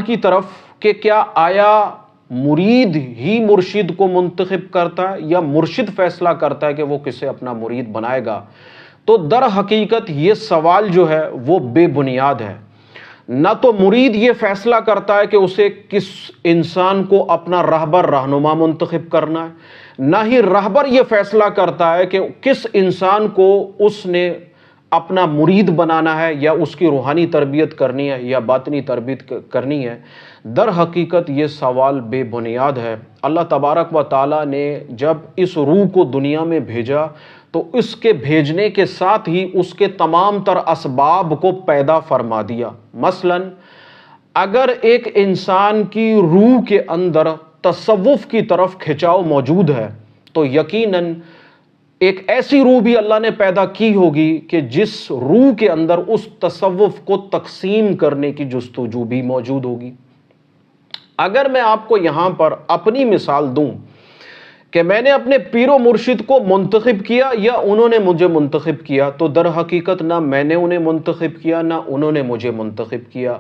کی طرف کہ کیا آیا مرید ہی مرشد کو منتخب کرتا ہے یا مرشد فیصلہ کرتا ہے کہ وہ کسے اپنا مرید بنائے گا؟ تو در حقیقت یہ سوال جو ہے وہ بے بنیاد ہے۔ نہ تو مرید یہ فیصلہ کرتا ہے کہ اسے کس انسان کو اپنا رہبر رہنما منتخب کرنا ہے، نہ ہی رہبر یہ فیصلہ کرتا ہے کہ کس انسان کو اس نے اپنا مرید بنانا ہے یا اس کی روحانی تربیت کرنی ہے یا باطنی تربیت کرنی ہے۔ در حقیقت یہ سوال بے بنیاد ہے۔ اللہ تبارک و تعالیٰ نے جب اس روح کو دنیا میں بھیجا تو اس کے بھیجنے کے ساتھ ہی اس کے تمام تر اسباب کو پیدا فرما دیا۔ مثلا اگر ایک انسان کی روح کے اندر تصوف کی طرف کھچاؤ موجود ہے تو یقیناً ایک ایسی روح بھی اللہ نے پیدا کی ہوگی کہ جس روح کے اندر اس تصوف کو تقسیم کرنے کی جستجو بھی موجود ہوگی۔ اگر میں آپ کو یہاں پر اپنی مثال دوں کہ میں نے اپنے پیر و مرشد کو منتخب کیا یا انہوں نے مجھے منتخب کیا، تو در حقیقت نہ میں نے انہیں منتخب کیا نہ انہوں نے مجھے منتخب کیا۔